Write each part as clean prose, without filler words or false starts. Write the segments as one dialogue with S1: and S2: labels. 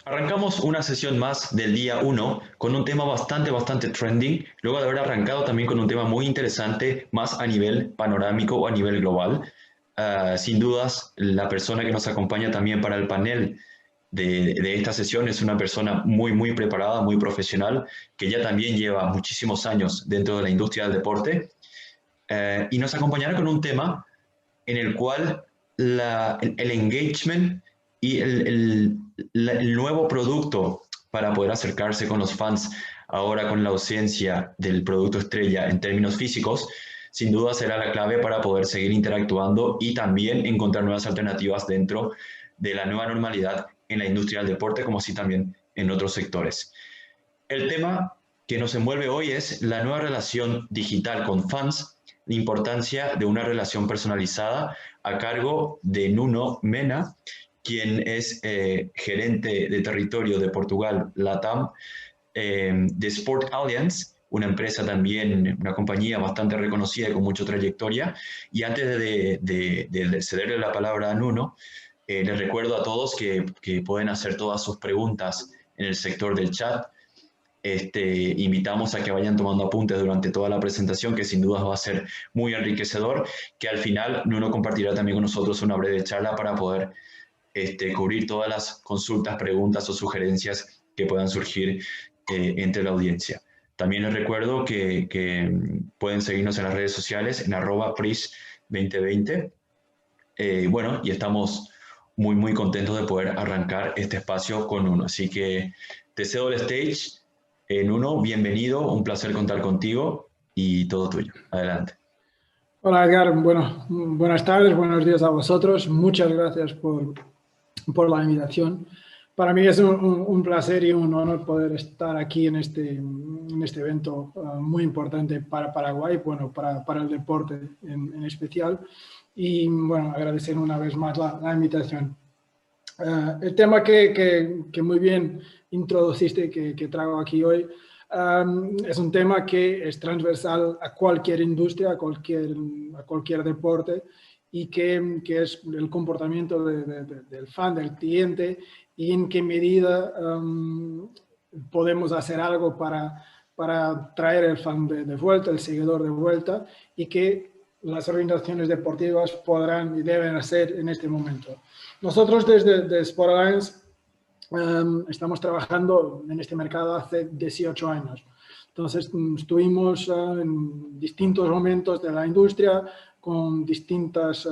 S1: Arrancamos una sesión más del día uno con un tema bastante trending, luego de haber arrancado también con un tema muy interesante, más a nivel panorámico o a nivel global. Sin dudas, la persona que nos acompaña también para el panel de esta sesión es una persona muy preparada, muy profesional, que ya también lleva muchísimos años dentro de la industria del deporte, y nos acompañará con un tema en el cual el engagement y el nuevo producto para poder acercarse con los fans ahora con la ausencia del producto estrella en términos físicos, sin duda será la clave para poder seguir interactuando y también encontrar nuevas alternativas dentro de la nueva normalidad en la industria del deporte, como así también en otros sectores. El tema que nos envuelve hoy es la nueva relación digital con fans, la importancia de una relación personalizada a cargo de Nuno Mena, quien es gerente de territorio de Portugal, LATAM, de Sport Alliance, una empresa también, una compañía bastante reconocida y con mucha trayectoria. Y antes de cederle la palabra a Nuno, les recuerdo a todos que pueden hacer todas sus preguntas en el sector del chat. Invitamos a que vayan tomando apuntes durante toda la presentación, que sin duda va a ser muy enriquecedor, que al final Nuno compartirá también con nosotros una breve charla para poder cubrir todas las consultas, preguntas o sugerencias que puedan surgir entre la audiencia. También les recuerdo que pueden seguirnos en las redes sociales en @pris2020. Bueno, y estamos muy contentos de poder arrancar este espacio con Nuno. Así que te cedo el stage. Nuno, bienvenido, un placer contar contigo y todo tuyo. Adelante.
S2: Hola Edgar, bueno, buenas tardes, buenos días a vosotros. Muchas gracias por la invitación. Para mí es un placer y un honor poder estar aquí en este evento muy importante para Paraguay, bueno, para el deporte en especial. Y bueno, agradecer una vez más la invitación. El tema que muy bien introduciste, que traigo aquí hoy, es un tema que es transversal a cualquier industria, a cualquier deporte, y que es el comportamiento del fan, del cliente, y en qué medida podemos hacer algo para traer el fan de vuelta, el seguidor de vuelta, y que las organizaciones deportivas podrán y deben hacer en este momento. Nosotros desde Sport Alliance estamos trabajando en este mercado hace 18 años. Entonces, estuvimos en distintos momentos de la industria, con distintas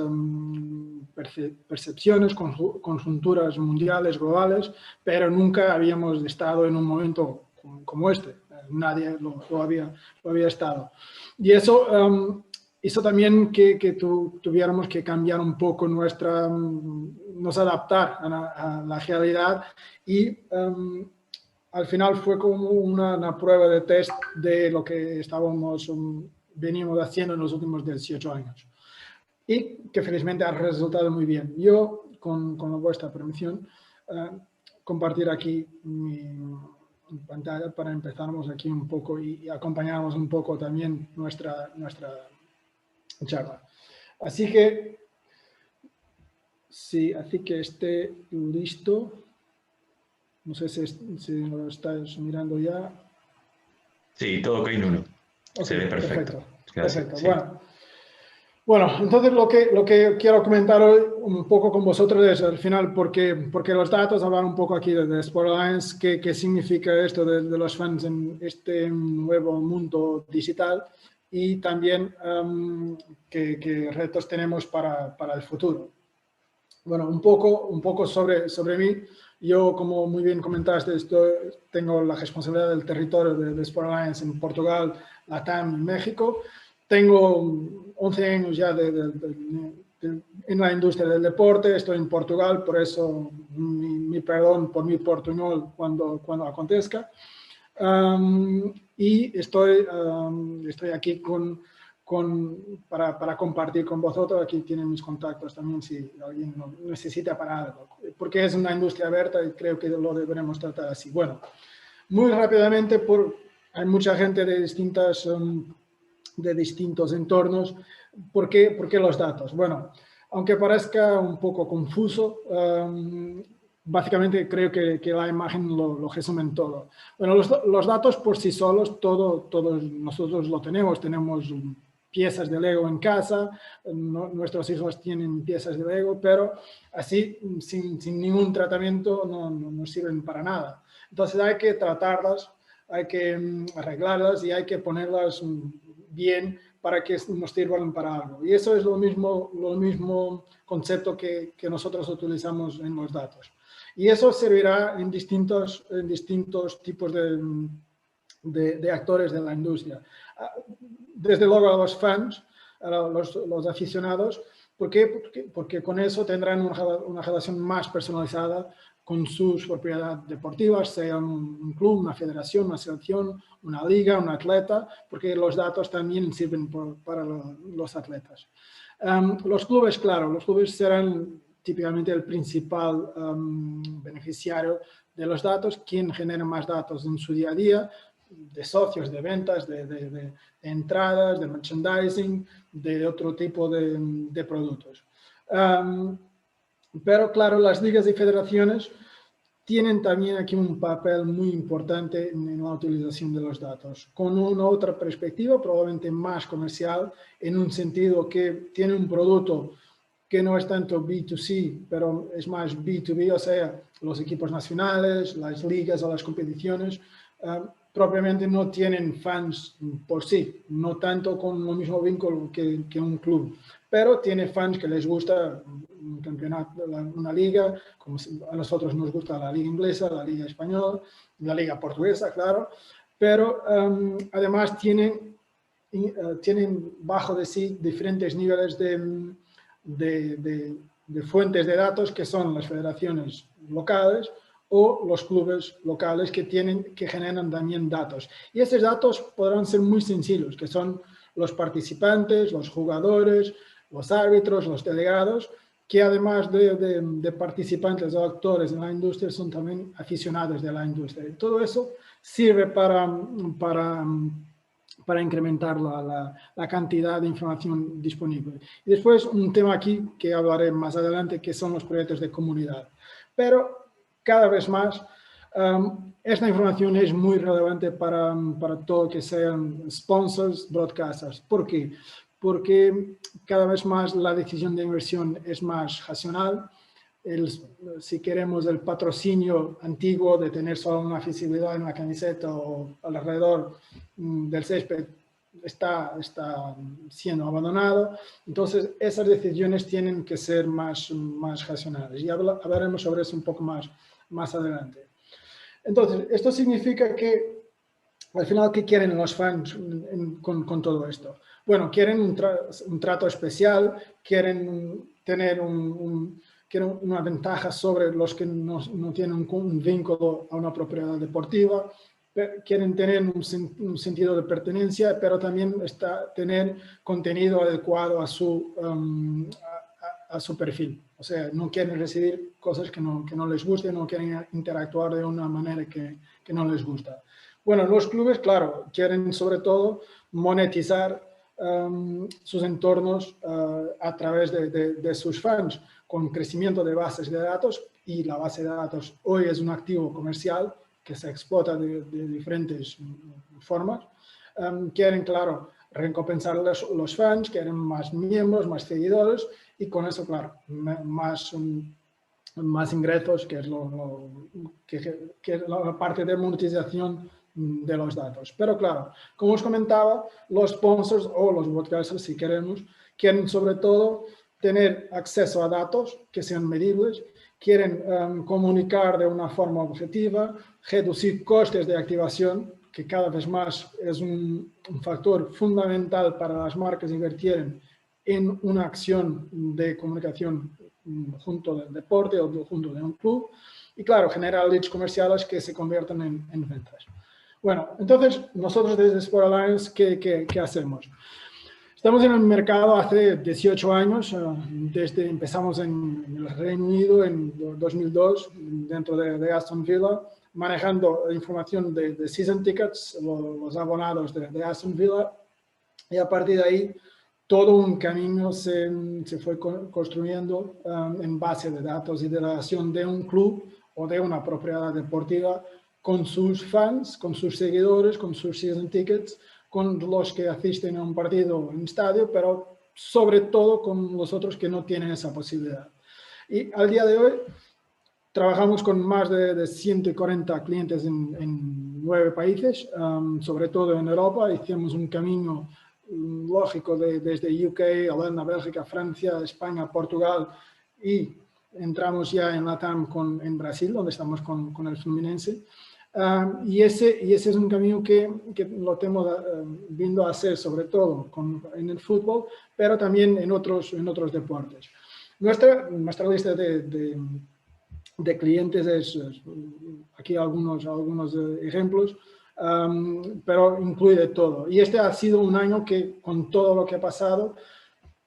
S2: percepciones, conjunturas mundiales, globales, pero nunca habíamos estado en un momento como este. Nadie lo había estado. Y eso hizo también que tuviéramos que cambiar un poco nos adaptar a la realidad y al final fue como una prueba de test de lo que veníamos haciendo en los últimos 18 años y que felizmente ha resultado muy bien. Yo, con vuestra permisión, compartir aquí mi pantalla para empezarnos aquí un poco y acompañarnos un poco también nuestra charla. Así que, sí, así que esté listo. No sé si lo estáis mirando ya.
S1: Sí, todo ok, Nuno.
S2: Okay,
S1: Se ve perfecto. Gracias.
S2: Perfecto.
S1: Sí.
S2: Bueno, entonces lo que quiero comentar hoy un poco con vosotros es al final, porque los datos, hablar un poco aquí de Sport Alliance, qué significa esto de los fans en este nuevo mundo digital y también qué retos tenemos para el futuro. Bueno, un poco sobre mí. Yo, como muy bien comentaste, tengo la responsabilidad del territorio de Sport Alliance en Portugal, LATAM y México. Tengo 11 años ya en la industria del deporte. Estoy en Portugal, por eso mi perdón por mi portuñol cuando acontezca. Y estoy aquí para compartir con vosotros. Aquí tienen mis contactos también si alguien lo necesita para algo, porque es una industria abierta y creo que lo deberemos tratar así. Bueno, muy rápidamente, hay mucha gente de distintos entornos. ¿Por qué los datos? Bueno, aunque parezca un poco confuso, básicamente creo que la imagen lo resumen todo. Bueno, los datos por sí solos, todos nosotros lo tenemos. Tenemos piezas de Lego en casa, nuestros hijos tienen piezas de Lego, pero así, sin ningún tratamiento, no sirven para nada. Entonces hay que tratarlas, hay que arreglarlas y hay que ponerlas bien para que nos sirvan para algo. Y eso es lo mismo concepto que nosotros utilizamos en los datos. Y eso servirá en distintos tipos de actores de la industria. Desde luego a los fans, a los aficionados, ¿por qué? Porque con eso tendrán una relación más personalizada con sus propiedades deportivas, sea un club, una federación, una selección, una liga, un atleta, porque los datos también sirven para los atletas. Los clubes, claro, los clubes serán típicamente el principal beneficiario de los datos, quien genera más datos en su día a día, de socios, de ventas, de entradas, de merchandising, de otro tipo de productos. Pero claro, las ligas y federaciones tienen también aquí un papel muy importante en la utilización de los datos, con una otra perspectiva, probablemente más comercial, en un sentido que tiene un producto que no es tanto B2C, pero es más B2B, o sea, los equipos nacionales, las ligas o las competiciones, propiamente no tienen fans por sí, no tanto con el mismo vínculo que un club, pero tiene fans que les gusta un campeonato, una liga, como a nosotros nos gusta la liga inglesa, la liga española, la liga portuguesa, claro, pero además tienen bajo de sí diferentes niveles de fuentes de datos que son las federaciones locales o los clubes locales que generan también datos. Y esos datos podrán ser muy sencillos, que son los participantes, los jugadores, los árbitros, los delegados, que además de participantes o actores en la industria son también aficionados de la industria. Y todo eso sirve para incrementar la cantidad de información disponible. Y después un tema aquí que hablaré más adelante, que son los proyectos de comunidad. Pero cada vez más esta información es muy relevante para todo que sean sponsors, broadcasters. ¿Por qué? Porque cada vez más la decisión de inversión es más racional. Si queremos el patrocinio antiguo de tener solo una visibilidad en la camiseta o alrededor del césped está siendo abandonado. Entonces, esas decisiones tienen que ser más racionales. Y hablaremos sobre eso un poco más adelante. Entonces, esto significa que, al final, ¿qué quieren los fans con todo esto? Bueno, quieren un trato especial, quieren tener quieren una ventaja sobre los que no tienen un vínculo a una propiedad deportiva, quieren tener un sentido de pertenencia, pero también tener contenido adecuado a su perfil. O sea, no quieren recibir cosas que no les gusten, no quieren interactuar de una manera que no les gusta. Bueno, los clubes, claro, quieren sobre todo monetizar sus entornos a través de sus fans, con crecimiento de bases de datos, y la base de datos hoy es un activo comercial que se explota de diferentes formas. Quieren, claro, recompensar los fans, quieren más miembros, más seguidores, y con eso, claro, más ingresos, que es la parte de monetización de los datos. Pero claro, como os comentaba, los sponsors o los broadcasters, si queremos, quieren sobre todo tener acceso a datos que sean medibles, quieren comunicar de una forma objetiva, reducir costes de activación, que cada vez más es un factor fundamental para las marcas invertir en una acción de comunicación junto del deporte o junto de un club, y claro, generar leads comerciales que se conviertan en ventas. Bueno, entonces nosotros desde Sport Alliance, ¿qué hacemos? Estamos en el mercado hace 18 años, empezamos en el Reino Unido en 2002, dentro de Aston Villa, manejando información de season tickets, los abonados de Aston Villa, y a partir de ahí todo un camino se fue construyendo en base de datos y de relación de un club o de una propiedad deportiva con sus fans, con sus seguidores, con sus season tickets, con los que asisten a un partido en estadio, pero sobre todo con los otros que no tienen esa posibilidad. Y al día de hoy trabajamos con más de 140 clientes en 9 países, sobre todo en Europa. Hicimos un camino lógico desde UK, Holanda, Bélgica, Francia, España, Portugal y entramos ya en LATAM en Brasil, donde estamos con el Fluminense. Y ese es un camino que lo tenemos viendo a hacer sobre todo en el fútbol, pero también en otros deportes. Nuestra lista de clientes es aquí algunos ejemplos, pero incluye de todo. Y este ha sido un año que, con todo lo que ha pasado,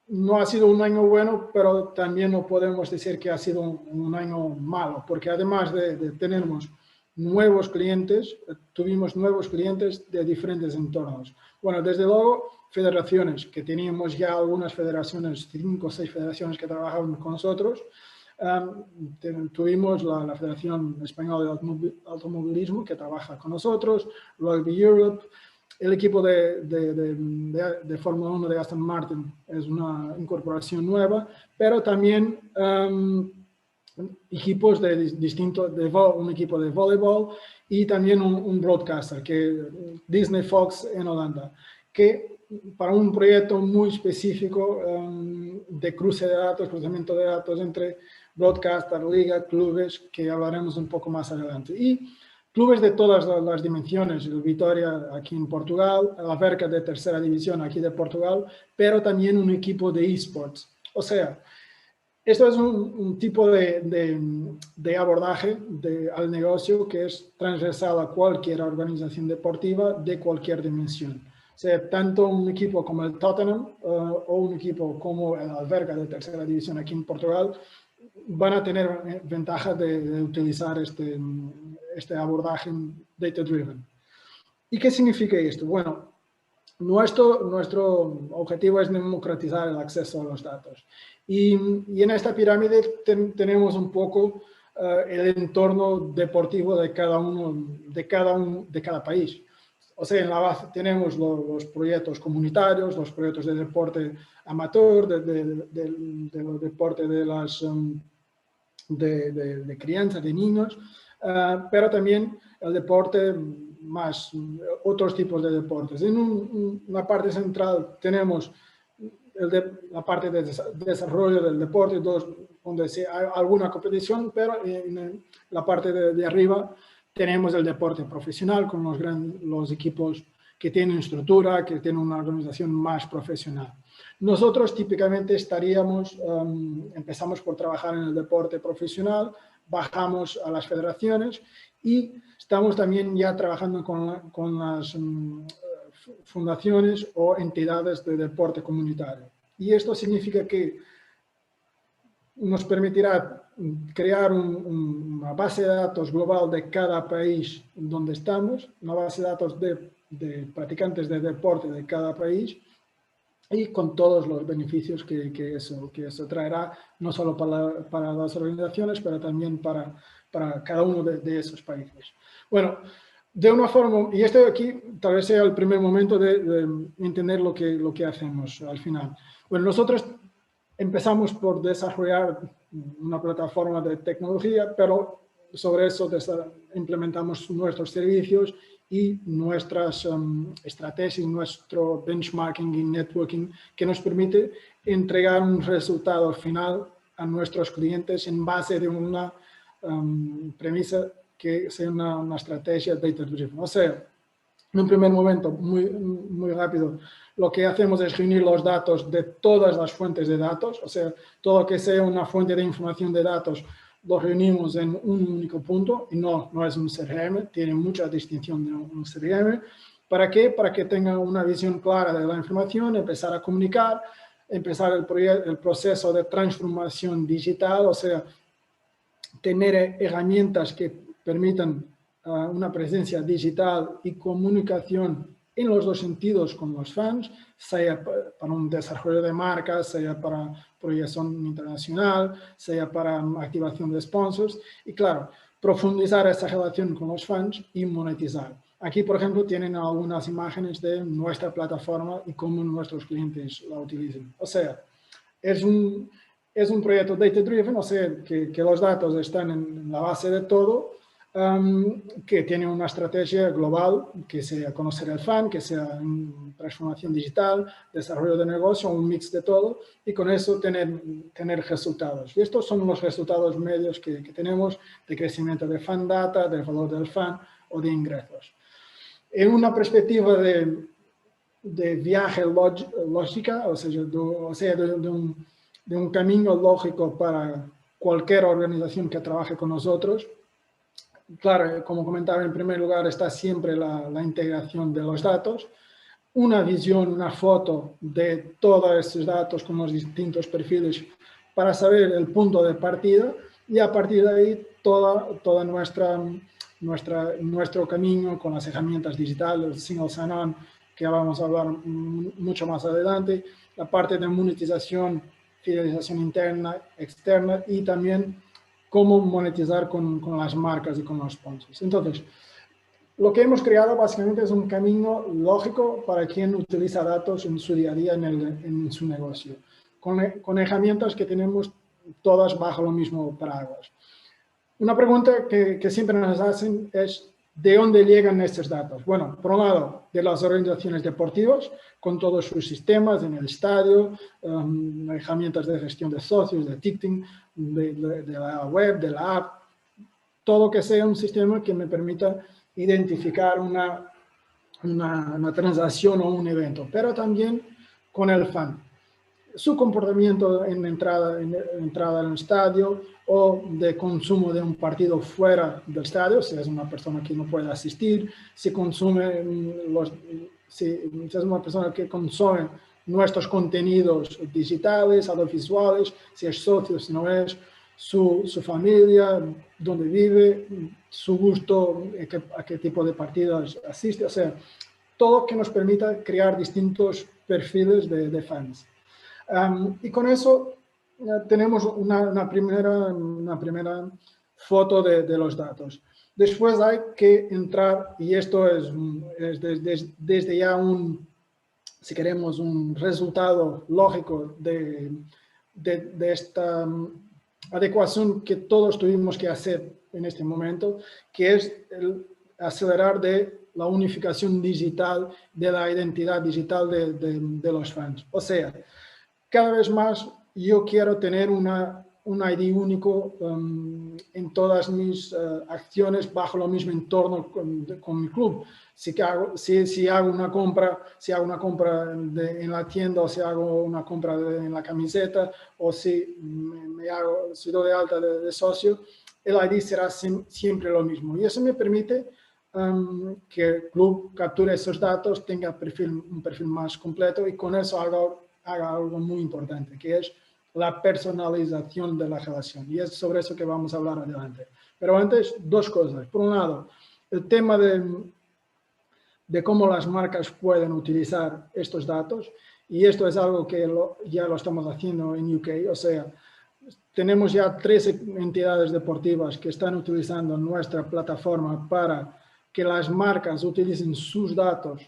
S2: no ha sido un año bueno, pero también no podemos decir que ha sido un año malo, porque además de tenernos nuevos clientes, tuvimos nuevos clientes de diferentes entornos. Bueno, desde luego, federaciones, que teníamos ya algunas federaciones, 5 o 6 federaciones que trabajaban con nosotros. Tuvimos la Federación Española de Automovilismo, que trabaja con nosotros, Rugby Europe, el equipo de Fórmula 1 de Aston Martin es una incorporación nueva, pero también equipos un equipo de voleibol y también un broadcaster, Disney Fox en Holanda, que para un proyecto muy específico de cruce de datos, cruzamiento de datos entre broadcaster, liga, clubes, que hablaremos un poco más adelante. Y clubes de todas las dimensiones, el Vitória aquí en Portugal, la Verca de tercera división aquí de Portugal, pero también un equipo de esports. O sea, esto es un tipo de abordaje al negocio que es transversal a cualquier organización deportiva de cualquier dimensión. O sea, tanto un equipo como el Tottenham o un equipo como el Alverca de tercera división aquí en Portugal van a tener ventajas de utilizar este abordaje data-driven. ¿Y qué significa esto? Bueno, nuestro objetivo es democratizar el acceso a los datos. Y en esta pirámide tenemos un poco el entorno deportivo de cada país. O sea, en la base tenemos los proyectos comunitarios, los proyectos de deporte amateur, de los deportes de crianza, de niños, pero también el deporte más otros tipos de deportes. En una parte central tenemos la parte de desarrollo del deporte, donde hay alguna competición, pero en la parte de arriba tenemos el deporte profesional con los equipos que tienen estructura, que tienen una organización más profesional. Nosotros típicamente empezamos por trabajar en el deporte profesional, bajamos a las federaciones y estamos también ya trabajando con las fundaciones o entidades de deporte comunitario. Y esto significa que nos permitirá crear una base de datos global de cada país donde estamos, una base de datos de practicantes de deporte de cada país y con todos los beneficios que eso traerá, no solo para las organizaciones, pero también para cada uno de esos países. Bueno, de una forma, y esto aquí tal vez sea el primer momento de entender lo que hacemos al final. Bueno, nosotros empezamos por desarrollar una plataforma de tecnología, pero sobre eso implementamos nuestros servicios y nuestras estrategias, nuestro benchmarking y networking que nos permite entregar un resultado final a nuestros clientes en base de una premisa que sea una estrategia data-driven. O sea, en un primer momento, muy rápido, lo que hacemos es reunir los datos de todas las fuentes de datos, o sea, todo lo que sea una fuente de información de datos lo reunimos en un único punto y no es un CRM, tiene mucha distinción de un CRM. ¿Para qué? Para que tenga una visión clara de la información, empezar a comunicar, empezar el proceso de transformación digital, o sea, tener herramientas que permitan una presencia digital y comunicación en los dos sentidos con los fans, sea para un desarrollo de marcas, sea para proyección internacional, sea para activación de sponsors y claro, profundizar esa relación con los fans y monetizar. Aquí, por ejemplo, tienen algunas imágenes de nuestra plataforma y cómo nuestros clientes la utilizan. O sea, es un proyecto data-driven, o sea, que los datos están en la base de todo, que tiene una estrategia global, que sea conocer al fan, que sea transformación digital, desarrollo de negocio, un mix de todo, y con eso tener resultados. Y estos son los resultados medios que tenemos de crecimiento de fan data, del valor del fan o de ingresos. En una perspectiva de viaje lógica, o sea, de un camino lógico para cualquier organización que trabaje con nosotros. Claro, como comentaba, en primer lugar está siempre la integración de los datos, una visión, una foto de todos estos datos con los distintos perfiles para saber el punto de partida y a partir de ahí toda nuestro camino con las herramientas digitales, single sign-on, que vamos a hablar mucho más adelante, la parte de monetización, fidelización interna, externa y también cómo monetizar con las marcas y con los sponsors. Entonces, lo que hemos creado básicamente es un camino lógico para quien utiliza datos en su día a día en su negocio, con herramientas que tenemos todas bajo lo mismo paraguas. Una pregunta que siempre nos hacen es ¿de dónde llegan estos datos? Bueno, por un lado, de las organizaciones deportivas, con todos sus sistemas en el estadio, herramientas de gestión de socios, de ticketing, de la web, de la app, todo que sea un sistema que me permita identificar una transacción o un evento, pero también con el fan. Su comportamiento en entrada al estadio o de consumo de un partido fuera del estadio, si es una persona que no puede asistir, si es una persona que consume nuestros contenidos digitales, audiovisuales, si es socio, si no es, su familia, dónde vive, su gusto, a qué tipo de partidos asiste, o sea, todo que nos permita crear distintos perfiles de fans. Y con eso tenemos una primera foto de los datos. Después hay que entrar, y esto es desde ya si queremos, un resultado lógico de esta adecuación que todos tuvimos que hacer en este momento, que es el acelerar de la unificación digital, de la identidad digital de los fans. O sea, cada vez más yo quiero tener un ID único en todas mis acciones bajo lo mismo entorno con mi club. Si hago una compra, en la tienda o si hago una compra en la camiseta o si si doy de alta de socio, el ID será siempre lo mismo. Y eso me permite que el club capture esos datos, tenga un perfil más completo y con eso haga algo muy importante, que es la personalización de la relación. Y es sobre eso que vamos a hablar adelante. Pero antes, dos cosas. Por un lado, el tema de cómo las marcas pueden utilizar estos datos. Y esto es algo que ya lo estamos haciendo en UK. O sea, tenemos ya 13 entidades deportivas que están utilizando nuestra plataforma para que las marcas utilicen sus datos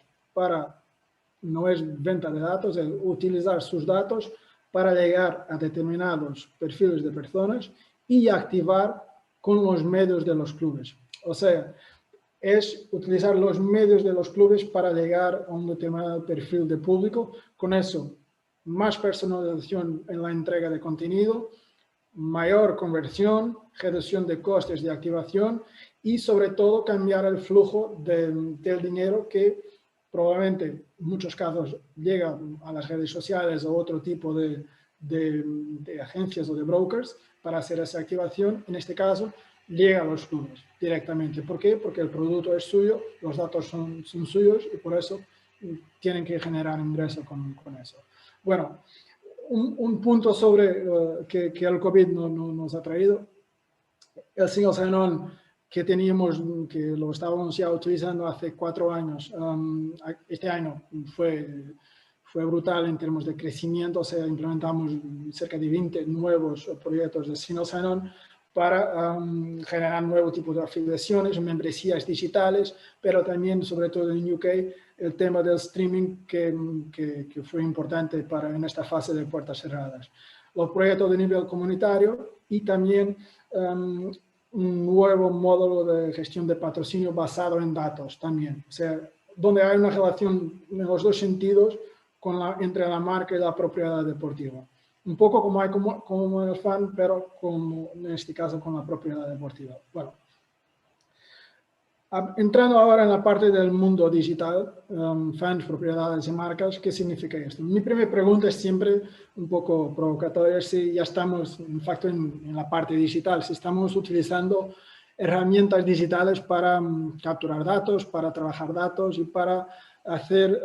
S2: no es venta de datos, es utilizar sus datos para llegar a determinados perfiles de personas y activar con los medios de los clubes. O sea, es utilizar los medios de los clubes para llegar a un determinado perfil de público. Con eso, más personalización en la entrega de contenido, mayor conversión, reducción de costes de activación y sobre todo cambiar el flujo del dinero que probablemente en muchos casos llega a las redes sociales o otro tipo de agencias o de brokers para hacer esa activación. En este caso, llega a los clubes directamente. ¿Por qué? Porque el producto es suyo, los datos son suyos y por eso tienen que generar ingreso con eso. Bueno, un punto sobre que el COVID nos ha traído. El single sign-on que teníamos, que lo estábamos ya utilizando hace 4 años. Este año fue brutal en términos de crecimiento, o sea, implementamos cerca de 20 nuevos proyectos de Single Sign-On para generar nuevo tipo de afiliaciones, membresías digitales, pero también, sobre todo en UK, el tema del streaming que fue importante en esta fase de puertas cerradas. Los proyectos de nivel comunitario y también un nuevo módulo de gestión de patrocinio basado en datos también. O sea, donde hay una relación en los dos sentidos entre la marca y la propiedad deportiva. Un poco como hay como el fan, pero como en este caso con la propiedad deportiva. Bueno, entrando ahora en la parte del mundo digital, fans, propiedades y marcas, ¿qué significa esto? Mi primera pregunta es siempre un poco provocatoria, si ya estamos, en facto, en la parte digital, si estamos utilizando herramientas digitales para capturar datos, para trabajar datos y para hacer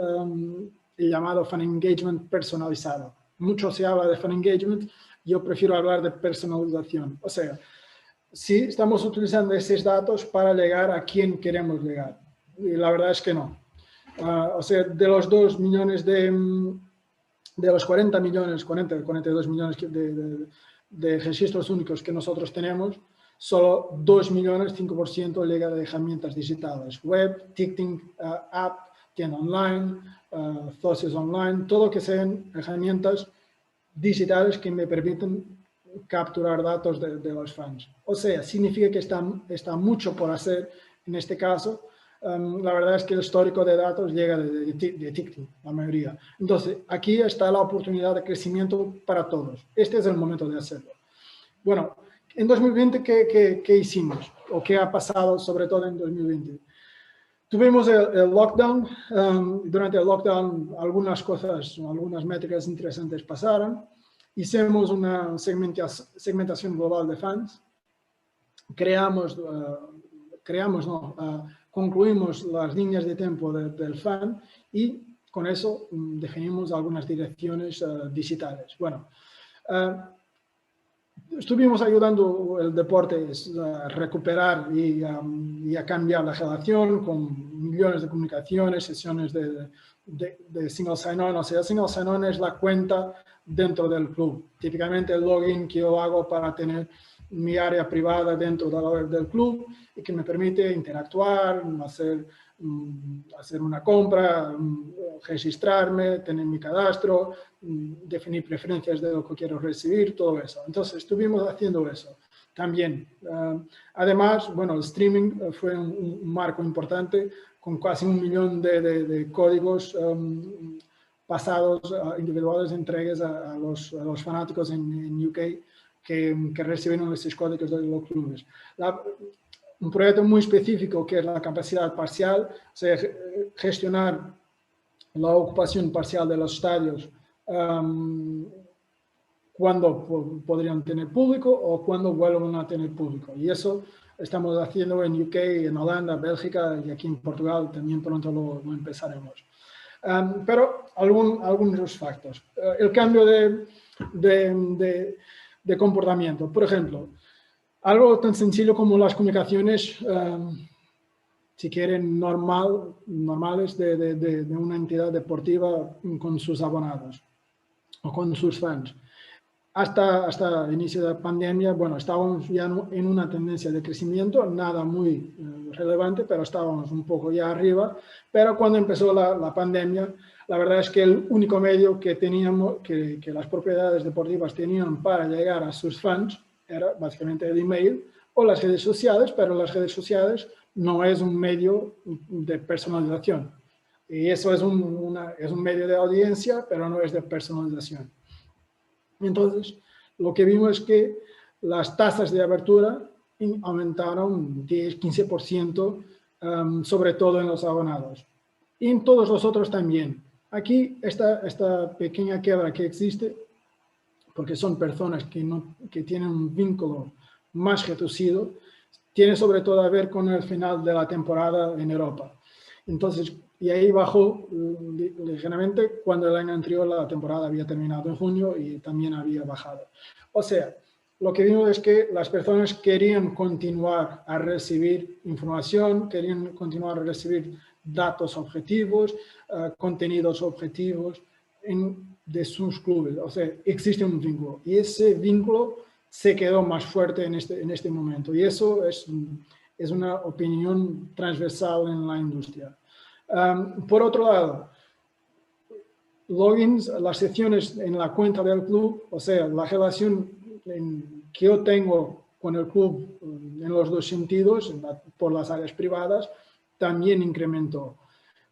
S2: el llamado fan engagement personalizado. Mucho se habla de fan engagement, yo prefiero hablar de personalización. O sea, si estamos utilizando esos datos para llegar a quien queremos llegar. Y la verdad es que no. O sea, de los 2 millones de los 40 millones, 42 millones de registros únicos que nosotros tenemos, solo 2 millones, 5% llega de herramientas digitales. Web, ticketing, app, tienda online, socios online, todo que sean herramientas digitales que me permiten capturar datos de los fans. O sea, significa que está mucho por hacer en este caso. La verdad es que el histórico de datos llega de ticketing, la mayoría. Entonces, aquí está la oportunidad de crecimiento para todos. Este es el momento de hacerlo. Bueno, en 2020, ¿qué hicimos? ¿O qué ha pasado, sobre todo en 2020? Tuvimos el lockdown. Durante el lockdown, algunas cosas, algunas métricas interesantes pasaron. Hicimos una segmentación global de fans. Concluimos las líneas de tiempo del fan y con eso definimos algunas direcciones digitales. Bueno, estuvimos ayudando el deporte a recuperar y a cambiar la relación con millones de comunicaciones, sesiones de single sign-on. O sea, single sign-on es la cuenta dentro del club. Típicamente el login que yo hago para tener mi área privada dentro de la web del club y que me permite interactuar, hacer una compra, registrarme, tener mi cadastro, definir preferencias de lo que quiero recibir, todo eso. Entonces, estuvimos haciendo eso también. Además, bueno, el streaming fue un marco importante con casi 1 millón de códigos pasados, individuales, entregues a los fanáticos en UK que recibieron esos códigos de los clubes. Un proyecto muy específico que es la capacidad parcial, o sea, gestionar la ocupación parcial de los estadios cuando podrían tener público o cuando vuelvan a tener público. Y eso estamos haciendo en UK, en Holanda, Bélgica y aquí en Portugal también pronto lo empezaremos. Pero algunos factores. El cambio de comportamiento. Por ejemplo, algo tan sencillo como las comunicaciones, si quieren, normales de una entidad deportiva con sus abonados o con sus fans. Hasta el inicio de la pandemia, bueno, estábamos ya en una tendencia de crecimiento, nada muy relevante, pero estábamos un poco ya arriba. Pero cuando empezó la pandemia, la verdad es que el único medio que teníamos, que las propiedades deportivas tenían para llegar a sus fans, era básicamente el email o las redes sociales, pero las redes sociales no es un medio de personalización. Y eso es un medio de audiencia, pero no es de personalización. Entonces, lo que vimos es que las tasas de abertura aumentaron 10-15%, sobre todo en los abonados. Y en todos los otros también. Aquí, esta pequeña quiebra que existe, porque son personas que tienen un vínculo más reducido, tiene sobre todo a ver con el final de la temporada en Europa. Entonces, y ahí bajó ligeramente cuando el año anterior la temporada había terminado en junio y también había bajado. O sea, lo que vimos es que las personas querían continuar a recibir información, querían continuar a recibir datos objetivos, contenidos objetivos de sus clubes. O sea, existe un vínculo y ese vínculo se quedó más fuerte en este momento. Y eso es una opinión transversal en la industria. Por otro lado, logins, las secciones en la cuenta del club, o sea, la relación que yo tengo con el club en los dos sentidos, por las áreas privadas, también incrementó.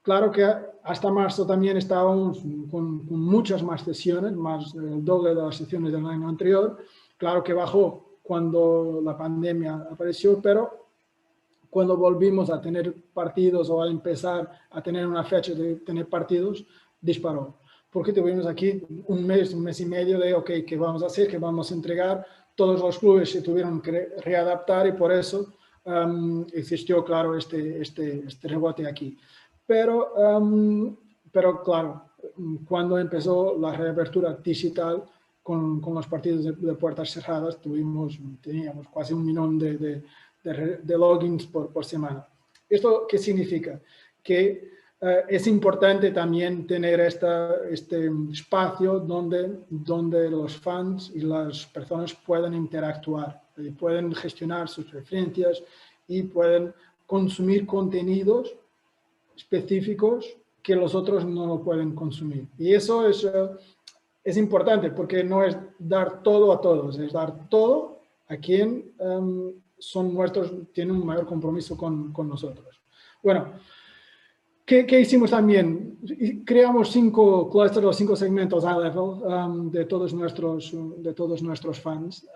S2: Claro que hasta marzo también estábamos con muchas más sesiones, más del doble de las sesiones del año anterior. Claro que bajó cuando la pandemia apareció, pero cuando volvimos a tener partidos o a empezar a tener una fecha de tener partidos, disparó. Porque tuvimos aquí un mes y medio de, ok, ¿qué vamos a hacer? ¿Qué vamos a entregar? Todos los clubes se tuvieron que readaptar y por eso existió, claro, este rebote aquí. Pero claro, cuando empezó la reapertura digital con los partidos de puertas cerradas, teníamos casi 1 millón de logins por semana. ¿Esto qué significa? Que es importante también tener este espacio donde los fans y las personas puedan interactuar, y pueden gestionar sus preferencias y pueden consumir contenidos específicos que los otros no lo pueden consumir. Y eso es importante porque no es dar todo a todos, es dar todo a quien tienen un mayor compromiso con nosotros. Bueno, ¿qué hicimos también? Creamos 5 clusters o 5 segmentos high level de todos nuestros fans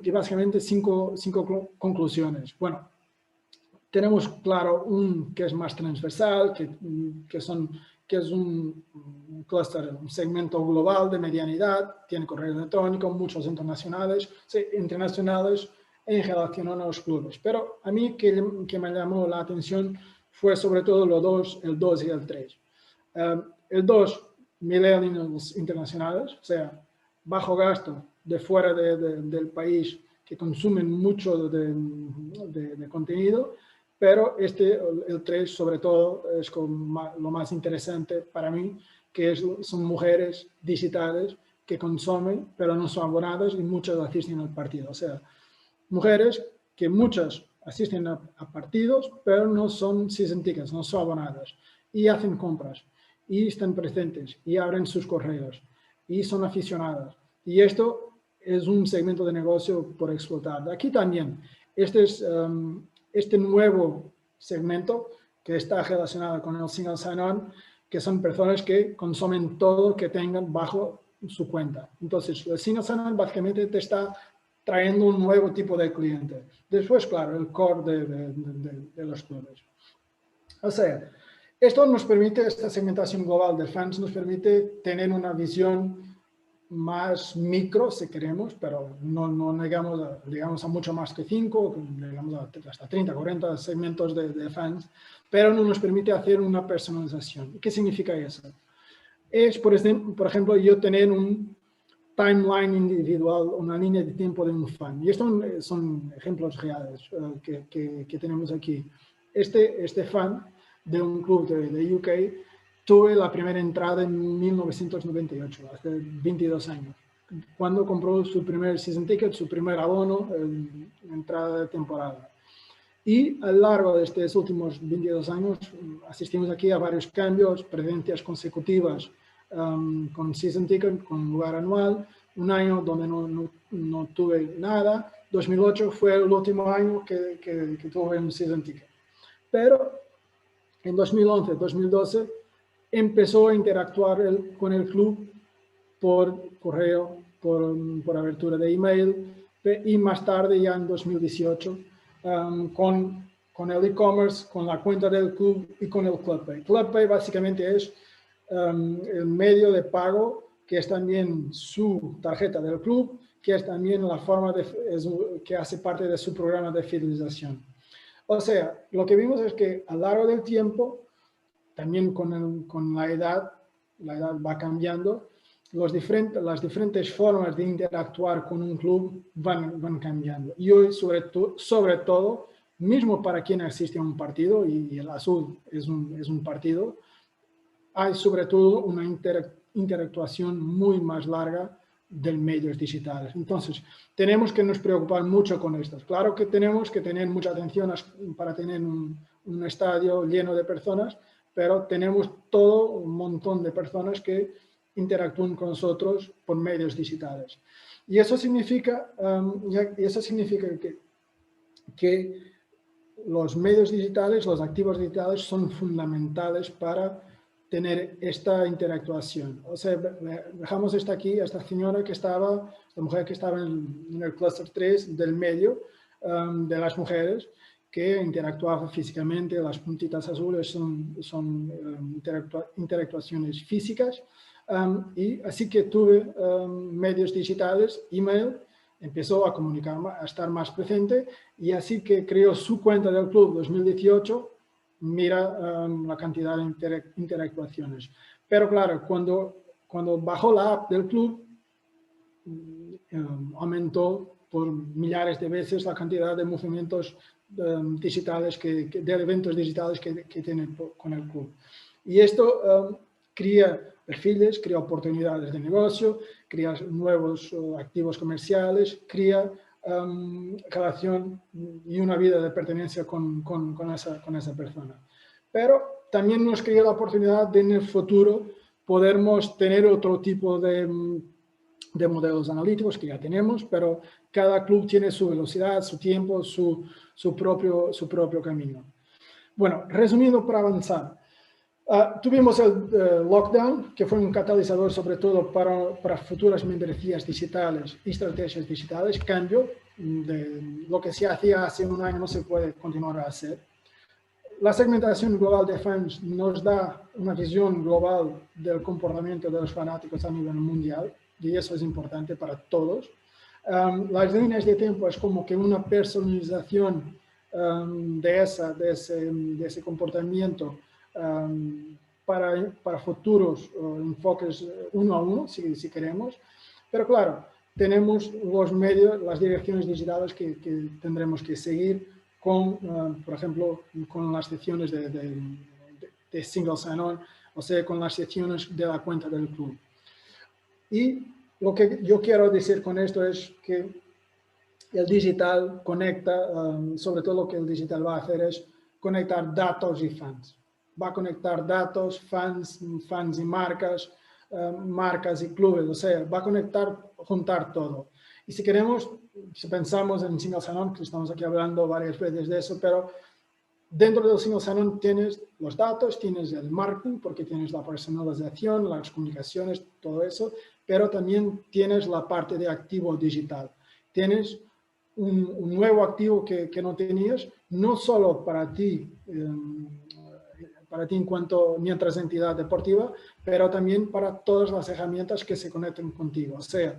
S2: y básicamente 5 conclusiones. Bueno, tenemos, claro, que es más transversal, que es un clúster, un segmento global de medianidad, tiene correo electrónico, muchos internacionales en relación a los clubes. Pero a mí que me llamó la atención fue sobre todo el 2 y el 3. El 2, millennials internacionales, o sea, bajo gasto de fuera del país que consumen mucho de contenido, pero el 3 sobre todo es lo más interesante para mí, que son mujeres digitales que consumen, pero no son abonadas y muchas asisten al partido. O sea, mujeres que muchas asisten a partidos, pero no son season tickets, no son abonadas y hacen compras y están presentes y abren sus correos y son aficionadas. Y esto es un segmento de negocio por explotar. Aquí también, este nuevo segmento que está relacionado con el single sign-on, que son personas que consumen todo que tengan bajo su cuenta. Entonces, el single sign-on básicamente te está trayendo un nuevo tipo de cliente. Después, claro, el core de los clubes. O sea, esta segmentación global de fans nos permite tener una visión más micro, si queremos, pero no llegamos a mucho más que 5, llegamos hasta 30, 40 segmentos de fans, pero no nos permite hacer una personalización. ¿Qué significa eso? Es, por ejemplo, yo tener un timeline individual, una línea de tiempo de un fan. Y estos son ejemplos reales que tenemos aquí. Este fan de un club de UK tuve la primera entrada en 1998, hace 22 años, cuando compró su primer season ticket, su primer abono, entrada de temporada. Y a lo largo de estos últimos 22 años asistimos aquí a varios cambios, presencias consecutivas con season ticket, con lugar anual, un año donde no tuve nada. 2008 fue el último año que tuve un season ticket. Pero en 2011, 2012 empezó a interactuar con el club por correo, por abertura de email y más tarde ya en 2018 con el e-commerce, con la cuenta del club y con el ClubPay. ClubPay básicamente es el medio de pago que es también su tarjeta del club, que es también la forma que hace parte de su programa de fidelización. O sea, lo que vimos es que a lo largo del tiempo, también con la edad va cambiando, las diferentes formas de interactuar con un club van cambiando. Y hoy, sobre todo, mismo para quien asiste a un partido, y el azul es un partido, hay sobre todo una interactuación muy más larga de medios digitales. Entonces, tenemos que nos preocupar mucho con esto. Claro que tenemos que tener mucha atención para tener un estadio lleno de personas, pero tenemos todo un montón de personas que interactúan con nosotros por medios digitales. Y eso significa, que los medios digitales, los activos digitales son fundamentales para tener esta interactuación. O sea, dejamos esta señora que estaba, esta mujer que estaba en el clúster 3 del medio, de las mujeres, que interactuaba físicamente. Las puntitas azules son interactuaciones físicas. Y así que tuve medios digitales, email, empezó a comunicar, a estar más presente, y así que creó su cuenta del club 2018, mira la cantidad de interactuaciones. Pero claro, cuando bajó la app del club, aumentó por millares de veces la cantidad de movimientos digitales, de eventos digitales que tiene con el club. Y esto crea perfiles, crea oportunidades de negocio, crea nuevos activos comerciales, crea relación y una vida de pertenencia con esa persona. Pero también nos crea la oportunidad de en el futuro podermos tener otro tipo de modelos analíticos que ya tenemos, pero cada club tiene su velocidad, su tiempo, su propio camino. Bueno, resumiendo para avanzar, tuvimos el lockdown, que fue un catalizador sobre todo para futuras membresías digitales y estrategias digitales. Cambio de lo que se hacía hace un año, no se puede continuar a hacer. La segmentación global de fans nos da una visión global del comportamiento de los fanáticos a nivel mundial, y eso es importante para todos. Las líneas de tiempo es como que una personalización de ese comportamiento para futuros enfoques uno a uno, si queremos. Pero claro, tenemos los medios, las direcciones digitales que tendremos que seguir por ejemplo, con las secciones de single sign-on, o sea, con las secciones de la cuenta del club. Y lo que yo quiero decir con esto es que el digital conecta, sobre todo lo que el digital va a hacer es conectar datos y fans. Va a conectar datos, fans y marcas, marcas y clubes, o sea, va a juntar todo. Y si pensamos en single sign-on, que estamos aquí hablando varias veces de eso, pero dentro del single sign-on tienes los datos, tienes el marketing, porque tienes la personalización, las comunicaciones, todo eso, pero también tienes la parte de activo digital. Tienes un nuevo activo que no tenías, no solo para ti mientras entidad deportiva, pero también para todas las herramientas que se conecten contigo. O sea,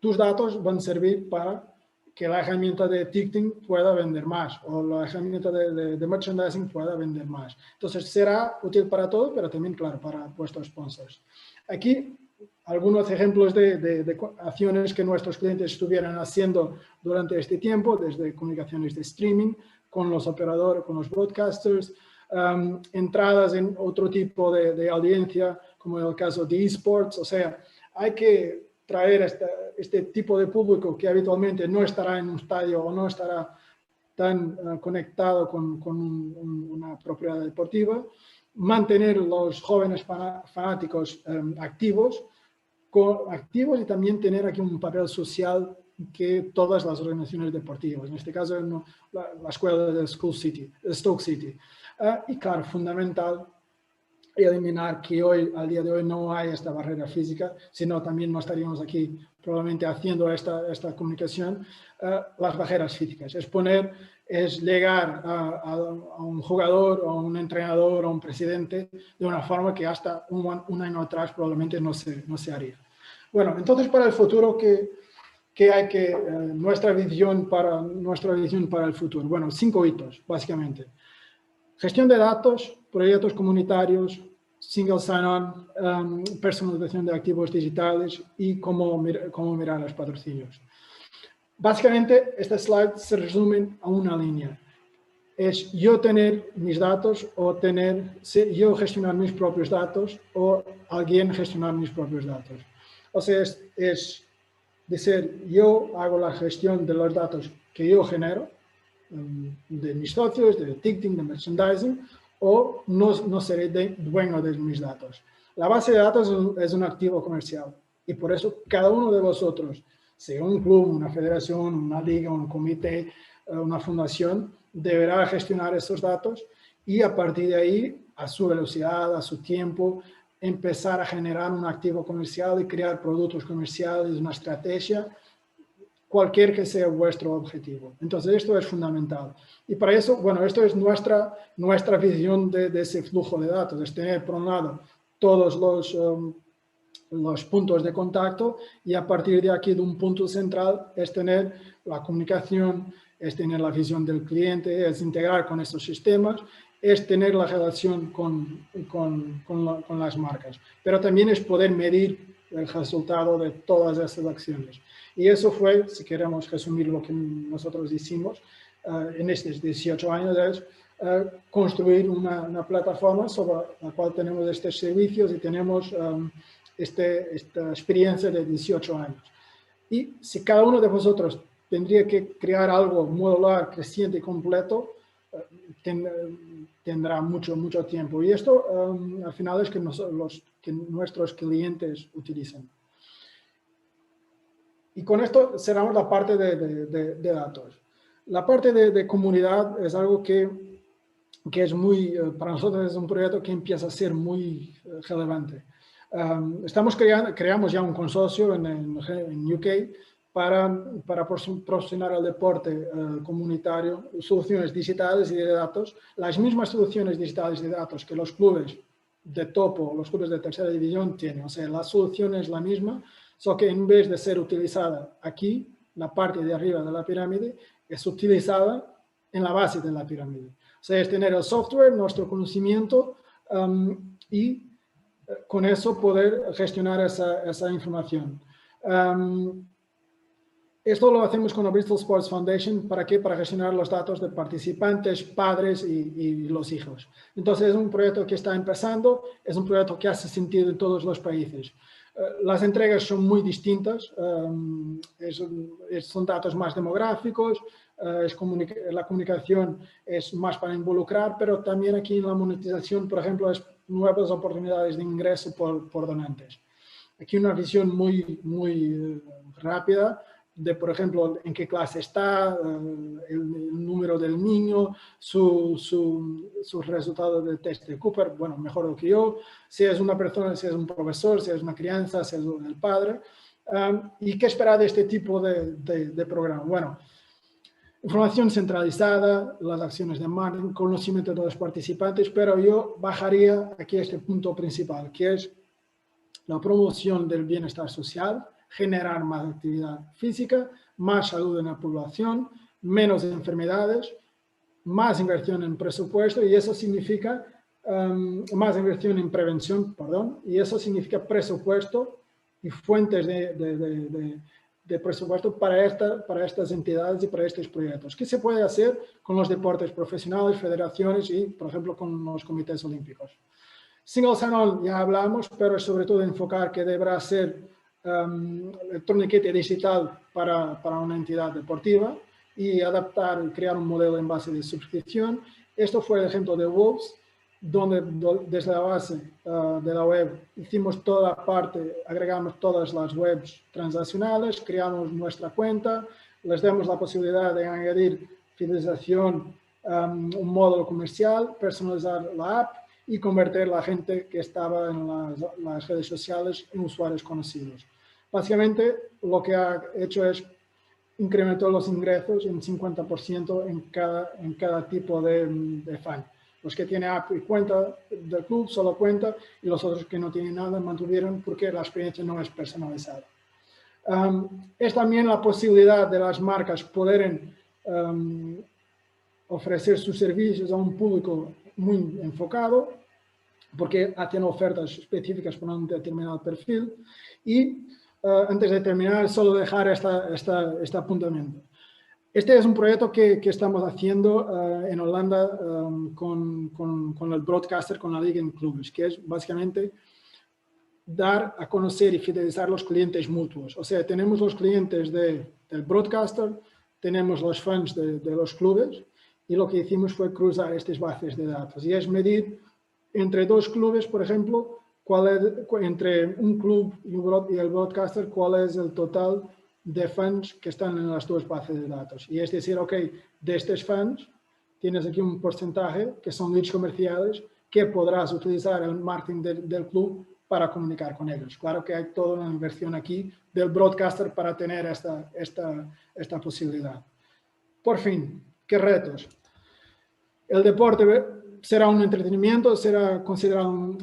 S2: tus datos van a servir para que la herramienta de ticketing pueda vender más, o la herramienta de merchandising pueda vender más. Entonces, será útil para todo, pero también, claro, para vuestros sponsors. Aquí, algunos ejemplos de acciones que nuestros clientes estuvieran haciendo durante este tiempo, desde comunicaciones de streaming, con los operadores, con los broadcasters, entradas en otro tipo de audiencia, como en el caso de esports. O sea, hay que traer este tipo de público que habitualmente no estará en un estadio o no estará tan conectado con una propiedad deportiva, mantener los jóvenes fanáticos activos y también tener aquí un papel social que todas las organizaciones deportivas, en este caso la escuela de Stoke City. Y claro, fundamental eliminar que al día de hoy no hay esta barrera física, sino también no estaríamos aquí probablemente haciendo esta comunicación, las barreras físicas. Es llegar a un jugador o a un entrenador o a un presidente de una forma que hasta un año atrás probablemente no se haría. Bueno, entonces para el futuro, ¿qué hay nuestra visión para el futuro? Bueno, 5 hitos, básicamente. Gestión de datos, proyectos comunitarios, single sign-on, personalización de activos digitales y cómo mirar los patrocinios. Básicamente, este slide se resume a una línea. Es yo tener mis datos o yo gestionar mis propios datos o alguien gestionar mis propios datos. O sea, es decir, yo hago la gestión de los datos que yo genero, de mis socios, de ticketing, de merchandising, o no seré dueño de mis datos. La base de datos es un activo comercial y por eso cada uno de vosotros, sea un club, una federación, una liga, un comité, una fundación, deberá gestionar esos datos y a partir de ahí, a su velocidad, a su tiempo, empezar a generar un activo comercial y crear productos comerciales, una estrategia, cualquier que sea vuestro objetivo. Entonces, esto es fundamental. Y para eso, bueno, esto es nuestra visión de ese flujo de datos, es tener, por un lado, todos los puntos de contacto y a partir de aquí, de un punto central, es tener la comunicación, es tener la visión del cliente, es integrar con estos sistemas, es tener la relación con las marcas. Pero también es poder medir el resultado de todas esas acciones. Y eso fue, si queremos resumir lo que nosotros hicimos en estos 18 años, es construir una plataforma sobre la cual tenemos estos servicios y tenemos esta experiencia de 18 años. Y si cada uno de vosotros tendría que crear algo modular, creciente y completo, tendrá mucho tiempo. Y esto al final es que nuestros clientes utilizan. Y con esto cerramos la parte de datos. La parte de comunidad es algo que es muy, para nosotros es un proyecto que empieza a ser muy relevante. Creamos ya un consorcio en UK para proporcionar al deporte comunitario soluciones digitales y de datos, las mismas soluciones digitales y de datos que los clubes de topo, los clubes de tercera división tienen. O sea, la solución es la misma, solo que en vez de ser utilizada aquí, la parte de arriba de la pirámide, es utilizada en la base de la pirámide. O sea, es tener el software, nuestro conocimiento y con eso poder gestionar esa información. Esto lo hacemos con la Bristol Sports Foundation. ¿Para qué? Para gestionar los datos de participantes, padres y los hijos. Entonces, es un proyecto que está empezando, es un proyecto que hace sentido en todos los países. Las entregas son muy distintas, son datos más demográficos, la comunicación es más para involucrar, pero también aquí en la monetización, por ejemplo, es nuevas oportunidades de ingreso por donantes. Aquí una visión muy rápida de, por ejemplo, en qué clase está, el número del niño, su resultado de test de Cooper, bueno, mejor do que yo, si es una persona, si es un profesor, si es una crianza, si es el padre. ¿Y qué esperar de este tipo de programa? Bueno, información centralizada, las acciones de marketing, conocimiento de los participantes, pero yo bajaría aquí este punto principal, que es la promoción del bienestar social, generar más actividad física, más salud en la población, menos enfermedades, más inversión en presupuesto y eso significa más inversión en prevención, perdón, y eso significa presupuesto y fuentes de presupuesto para estas entidades y para estos proyectos. ¿Qué se puede hacer con los deportes profesionales, federaciones y, por ejemplo, con los comités olímpicos? Single sign-on ya hablamos, pero sobre todo enfocar que deberá ser el torniquete digital para una entidad deportiva y adaptar y crear un modelo en base de suscripción. Esto fue el ejemplo de Wolves, donde desde la base de la web hicimos toda la parte, agregamos todas las webs transaccionales, creamos nuestra cuenta, les damos la posibilidad de añadir fidelización, un módulo comercial, personalizar la app y convertir a la gente que estaba en las redes sociales en usuarios conocidos. Básicamente, lo que ha hecho es incrementar los ingresos en 50% en cada tipo de fan. Los que tienen app y cuenta del club, solo cuenta, y los otros que no tienen nada mantuvieron porque la experiencia no es personalizada. Es también la posibilidad de las marcas poder ofrecer sus servicios a un público muy enfocado. porque hacen ofertas específicas para un determinado perfil. Y antes de terminar, solo dejar este apuntamiento. Este es un proyecto que estamos haciendo en Holanda con el broadcaster, con la Liga en Clubes, que es básicamente dar a conocer y fidelizar los clientes mutuos. O sea, tenemos los clientes del broadcaster, tenemos los fans de los clubes, y lo que hicimos fue cruzar estas bases de datos. Y es medir entre dos clubes, por ejemplo, entre un club y el broadcaster, cuál es el total de fans que están en las dos bases de datos. Y es decir, ok, de estos fans tienes aquí un porcentaje que son leads comerciales que podrás utilizar el marketing del club para comunicar con ellos. Claro que hay toda una inversión aquí del broadcaster para tener esta posibilidad. Por fin, ¿qué retos? El deporte será un entretenimiento, será considerado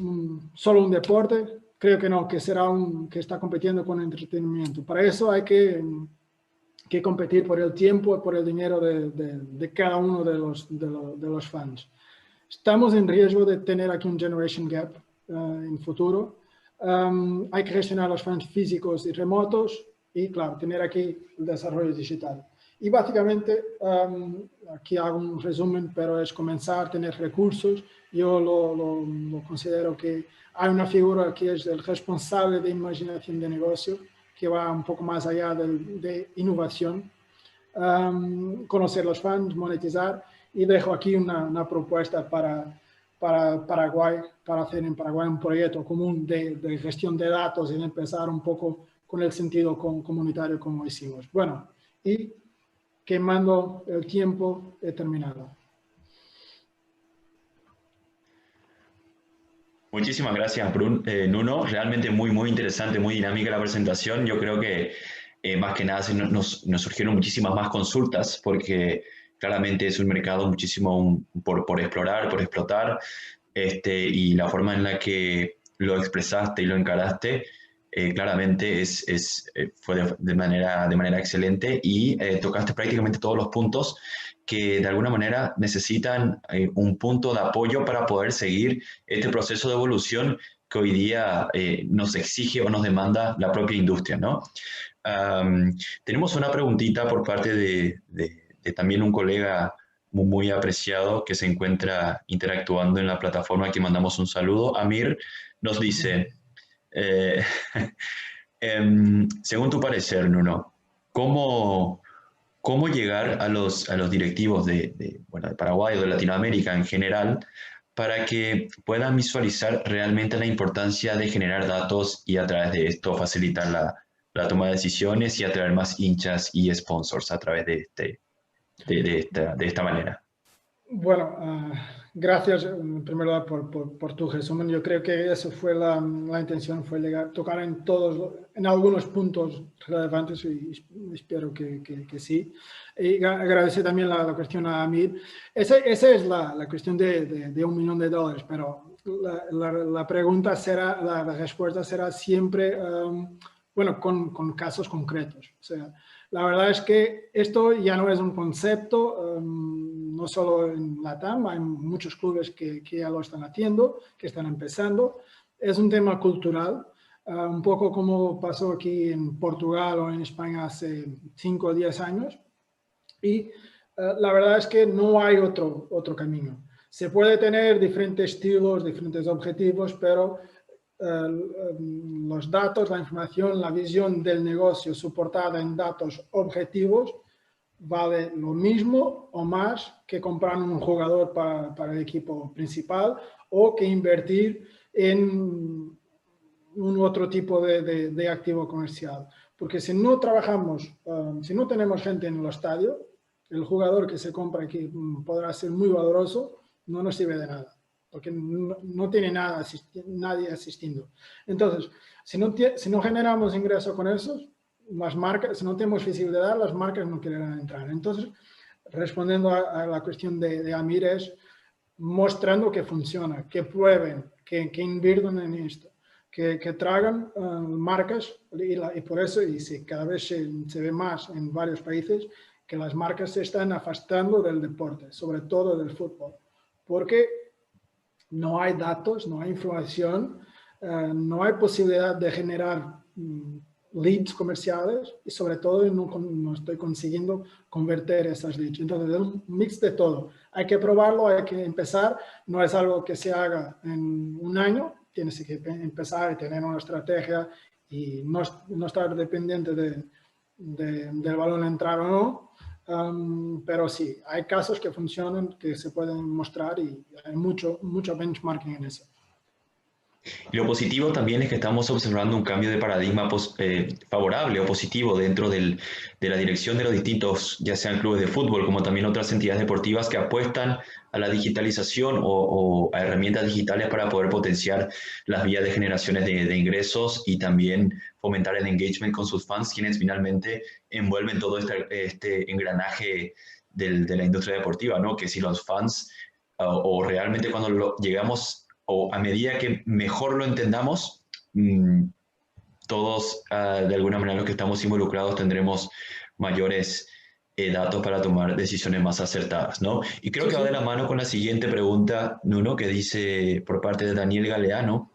S2: solo un deporte. Creo que no, que será que está compitiendo con entretenimiento. Para eso hay que competir por el tiempo y por el dinero de cada uno de los fans. Estamos en riesgo de tener aquí un generation gap en futuro. Hay que gestionar los fans físicos y remotos y, claro, tener aquí el desarrollo digital. Y básicamente, aquí hago un resumen, pero es comenzar a tener recursos. Yo lo considero que hay una figura que es el responsable de imaginación de negocio, que va un poco más allá de innovación. Conocer los fans, monetizar, y dejo aquí una propuesta para Paraguay, para hacer en Paraguay un proyecto común de gestión de datos y empezar un poco con el sentido comunitario como hicimos. Bueno, y quemando el tiempo, he terminado.
S1: Muchísimas gracias, Nuno. Realmente muy interesante, muy dinámica la presentación. Yo creo que más que nada nos surgieron muchísimas más consultas porque claramente es un mercado muchísimo por explorar, por explotar, y la forma en la que lo expresaste y lo encaraste claramente fue de manera excelente y tocaste prácticamente todos los puntos que de alguna manera necesitan un punto de apoyo para poder seguir este proceso de evolución que hoy día nos exige o nos demanda la propia industria, ¿no? Tenemos una preguntita por parte de también un colega muy apreciado que se encuentra interactuando en la plataforma, que mandamos un saludo. Amir nos dice, según tu parecer, Nuno, ¿cómo llegar a los directivos de Paraguay o de Latinoamérica en general para que puedan visualizar realmente la importancia de generar datos y a través de esto facilitar la toma de decisiones y atraer más hinchas y sponsors a través de esta manera?
S2: Bueno, gracias en primer lugar por tu resumen. Yo creo que eso fue la intención, fue tocar en algunos puntos relevantes y espero que sí. Y agradecer también la cuestión a Amir. Esa es la cuestión de $1 millón, pero la pregunta será, la respuesta será siempre, bueno, con casos concretos. O sea, la verdad es que esto ya no es un concepto, no solo en LATAM, hay muchos clubes que ya lo están haciendo, que están empezando. Es un tema cultural, un poco como pasó aquí en Portugal o en España hace 5 o 10 años. Y la verdad es que no hay otro camino. Se puede tener diferentes estilos, diferentes objetivos, pero los datos, la información, la visión del negocio soportada en datos objetivos vale lo mismo o más que comprar un jugador para el equipo principal o que invertir en un otro tipo de activo comercial. Porque si no trabajamos, si no tenemos gente en el estadio, el jugador que se compra aquí podrá ser muy valoroso, no nos sirve de nada, porque no tiene nadie asistiendo. Entonces, si no generamos ingresos con esos, las marcas, si no tenemos visibilidad, las marcas no quieren entrar. Entonces, respondiendo a la cuestión de Amir, es mostrando que funciona, que prueben, que inviertan en esto, que traigan marcas, y por eso, y si cada vez se ve más en varios países, que las marcas se están afastando del deporte, sobre todo del fútbol, porque no hay datos, no hay información, no hay posibilidad de generar leads comerciales y sobre todo no estoy consiguiendo convertir esas leads. Entonces es un mix de todo. Hay que probarlo, hay que empezar. No es algo que se haga en un año. Tienes que empezar y tener una estrategia y no estar dependiente del balón entrar o no. Pero sí, hay casos que funcionan, que se pueden mostrar y hay mucho benchmarking en eso.
S1: Y lo positivo también es que estamos observando un cambio de paradigma favorable o positivo dentro de la dirección de los distintos, ya sean clubes de fútbol como también otras entidades deportivas que apuestan a la digitalización o a herramientas digitales para poder potenciar las vías de generaciones de ingresos y también fomentar el engagement con sus fans, quienes finalmente envuelven todo este engranaje de la industria deportiva, ¿no? Que si los fans o realmente cuando llegamos o a medida que mejor lo entendamos, todos de alguna manera los que estamos involucrados tendremos mayores datos para tomar decisiones más acertadas, ¿no? Y creo
S2: Sí,
S1: que va
S2: sí.
S1: de la mano con la siguiente pregunta, Nuno, que dice por parte de Daniel Galeano: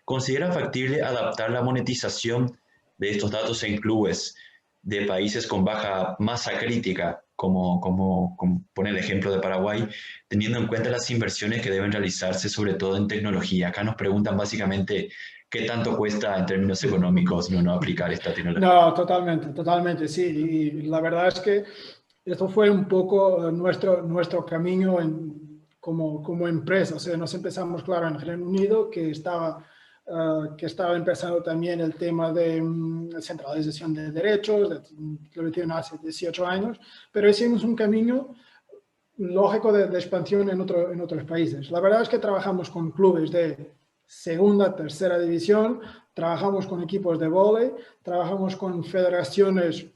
S1: ¿considera factible adaptar la monetización de estos datos en clubes de países con baja masa crítica, como pone el ejemplo de Paraguay, teniendo en cuenta las inversiones que deben realizarse, sobre todo en tecnología? Acá nos preguntan básicamente qué tanto cuesta en términos económicos no aplicar esta tecnología.
S2: No, totalmente, sí. Y la verdad es que esto fue un poco nuestro camino como empresa. O sea, nos empezamos, claro, en Reino Unido, que estaba empezando también el tema de centralización de derechos, lo hicieron hace 18 años, pero hicimos un camino lógico de expansión en otros países. La verdad es que trabajamos con clubes de segunda, tercera división, trabajamos con equipos de vóley, trabajamos con federaciones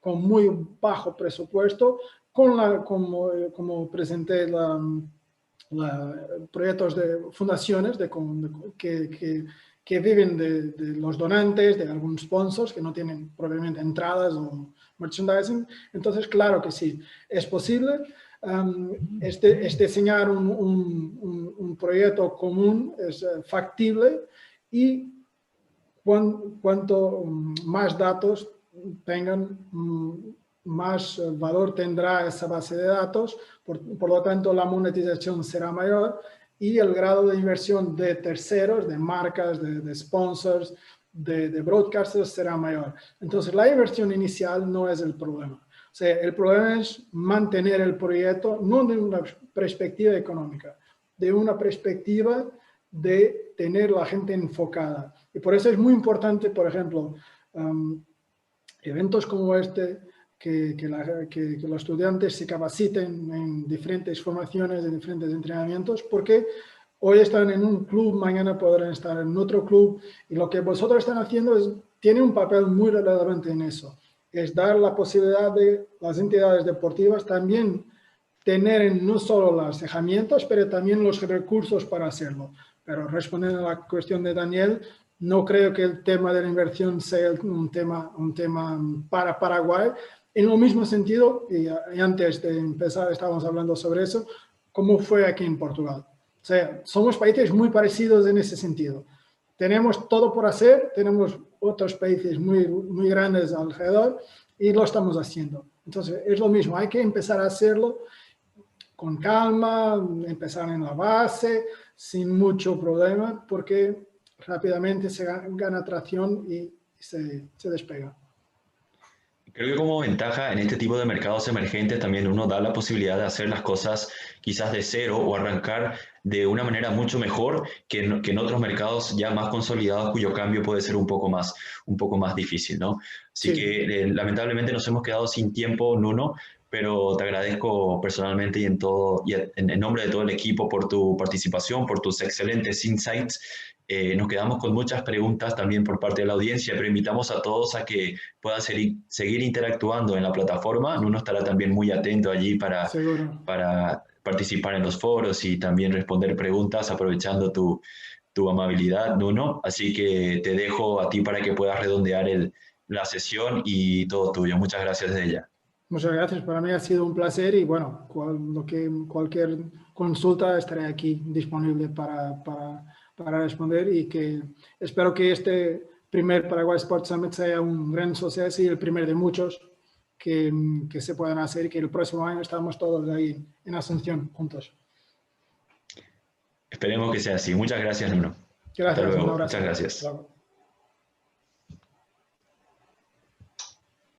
S2: con muy bajo presupuesto, como presenté proyectos de fundaciones que viven de los donantes, de algunos sponsors que no tienen probablemente entradas o merchandising. Entonces, claro que sí, es posible. Diseñar un proyecto común es factible y cuanto más datos tengan, más valor tendrá esa base de datos, por lo tanto la monetización será mayor y el grado de inversión de terceros, de marcas, de sponsors, de broadcasters será mayor. Entonces la inversión inicial no es el problema. O sea, el problema es mantener el proyecto, no de una perspectiva económica, de una perspectiva de tener la gente enfocada. Y por eso es muy importante, por ejemplo, eventos como este, que los estudiantes se capaciten en diferentes formaciones, en diferentes entrenamientos, porque hoy están en un club, mañana podrán estar en otro club, y lo que vosotros están haciendo tiene un papel muy relevante en eso. Es dar la posibilidad de las entidades deportivas también tener no solo las herramientas, pero también los recursos para hacerlo. Pero respondiendo a la cuestión de Daniel, no creo que el tema de la inversión sea un tema para Paraguay. En lo mismo sentido, y antes de empezar estábamos hablando sobre eso, ¿cómo fue aquí en Portugal? O sea, somos países muy parecidos en ese sentido. Tenemos todo por hacer, tenemos otros países muy grandes alrededor y lo estamos haciendo. Entonces, es lo mismo, hay que empezar a hacerlo con calma, empezar en la base, sin mucho problema, porque rápidamente se gana tracción y se despega.
S1: Creo que como ventaja en este tipo de mercados emergentes también uno da la posibilidad de hacer las cosas quizás de cero o arrancar de una manera mucho mejor que en otros mercados ya más consolidados cuyo cambio puede ser un poco más difícil, ¿no? Así
S2: Sí,
S1: que lamentablemente nos hemos quedado sin tiempo, Nuno, pero te agradezco personalmente y en nombre de todo el equipo por tu participación, por tus excelentes insights. Nos quedamos con muchas preguntas también por parte de la audiencia, pero invitamos a todos a que puedan seguir interactuando en la plataforma. Nuno estará también muy atento allí
S2: seguro.
S1: para participar en los foros y también responder preguntas aprovechando tu amabilidad, Nuno. Así que te dejo a ti para que puedas redondear la sesión y todo tuyo. Muchas gracias de ella.
S2: Muchas gracias, para mí ha sido un placer y bueno, cualquier consulta, estaré aquí disponible para responder, y que espero que este primer Paraguay Sports Summit sea un gran suceso y el primer de muchos que se puedan hacer, y que el próximo año estamos todos ahí en Asunción juntos.
S1: Esperemos que sea así. Muchas gracias, Nuno. Hasta
S2: Gracias, un
S1: luego.
S2: abrazo.
S1: Muchas gracias.
S2: Hasta luego.